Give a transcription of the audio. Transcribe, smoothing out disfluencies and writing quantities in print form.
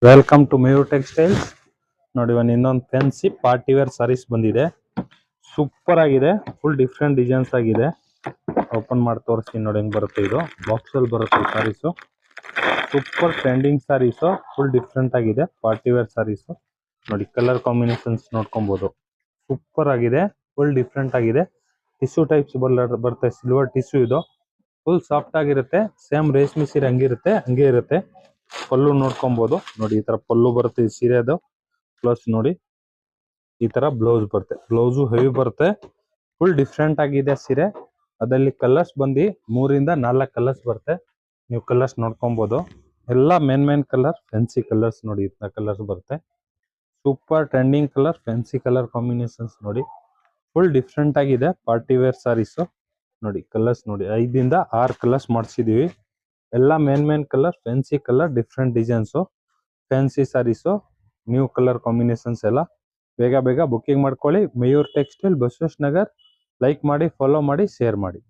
Welcome to Mayur textiles. ನೋಡಿ ಇನ್ನೊಂದು fancy party wear saris ಬಂದಿದೆ. ಸೂಪರ್ ಆಗಿದೆ, ಫುಲ್ ಡಿಫ್ರೆಂಟ್ ಡಿಸೈನ್ಸ್ ಆಗಿದೆ. ಓಪನ್ ಮಾಡಿ ತೋರಿಸ್ತೀನಿ ನೋಡಿ ಹೆಂಗ್ ಬರುತ್ತೆ. ಇದು ಬಾಕ್ಸ್ ಅಲ್ಲಿ ಬರುತ್ತೆ ಈ ಸಾರೀಸು. ಸೂಪರ್ ಟ್ರೆಂಡಿಂಗ್ ಸಾರೀಸು, ಫುಲ್ ಡಿಫ್ರೆಂಟ್ ಆಗಿದೆ. ಪಾರ್ಟಿ ವೇರ್ ಸಾರೀಸು ನೋಡಿ, ಕಲರ್ ಕಾಂಬಿನೇಷನ್ಸ್ ನೋಡ್ಕೊಬಹುದು. ಸೂಪರ್ ಆಗಿದೆ, ಫುಲ್ ಡಿಫ್ರೆಂಟ್ ಆಗಿದೆ. ಟಿಶ್ಯೂ ಟೈಪ್ಸ್ ಬರುತ್ತೆ, ಸಿಲ್ವರ್ ಟಿಶ್ಯೂ. ಇದು ಫುಲ್ ಸಾಫ್ಟ್ ಆಗಿರುತ್ತೆ. ಸೇಮ್ ರೇಷ್ಮೆ ಸೀರೆ ಹಂಗಿರುತ್ತೆ, ಹಂಗೆ ಇರುತ್ತೆ. ಪಲ್ಲು ನೋಡ್ಕೊಬಹುದು ನೋಡಿ, ಈ ತರ ಪಲ್ಲು ಬರುತ್ತೆ ಈ ಸೀರೆದು. ಪ್ಲಸ್ ನೋಡಿ ಈ ತರ ಬ್ಲೌಸ್ ಬರುತ್ತೆ. ಬ್ಲೌಸು ಹೆವಿ ಬರುತ್ತೆ, ಫುಲ್ ಡಿಫ್ರೆಂಟ್ ಆಗಿದೆ ಸೀರೆ. ಅದರಲ್ಲಿ ಕಲರ್ಸ್ ಬಂದು 3-4 ಕಲರ್ಸ್ ಬರುತ್ತೆ. ನೀವು ಕಲರ್ಸ್ ನೋಡ್ಕೊಬಹುದು. ಎಲ್ಲ ಮೇನ್ ಕಲರ್ ಫ್ಯಾನ್ಸಿ ಕಲರ್ಸ್ ನೋಡಿ, ಇತ್ತ ಕಲರ್ಸ್ ಬರುತ್ತೆ. Super trending colour, fancy colour combinations ನೋಡಿ, ಫುಲ್ ಡಿಫ್ರೆಂಟ್ ಆಗಿದೆ. ಪಾರ್ಟಿ ವೇರ್ ಸಾರೀಸ್ ನೋಡಿ, ಕಲರ್ಸ್ ನೋಡಿ 5-6 ಕಲರ್ಸ್ ಮಾಡಿಸಿದೀವಿ. ಎಲ್ಲ main colour, fancy colour, different designs, fancy sarees, new colour combinations ಎಲ್ಲ. ಬೇಗ ಬುಕ್ಕಿಂಗ್ ಮಾಡ್ಕೊಳ್ಳಿ. ಮಯೂರ್ ಟೆಕ್ಸ್ಟೈಲ್, ಬಸವೇಶ್ವರ ನಗರ್. ಲೈಕ್ ಮಾಡಿ, ಫಾಲೋ ಮಾಡಿ, ಶೇರ್ ಮಾಡಿ.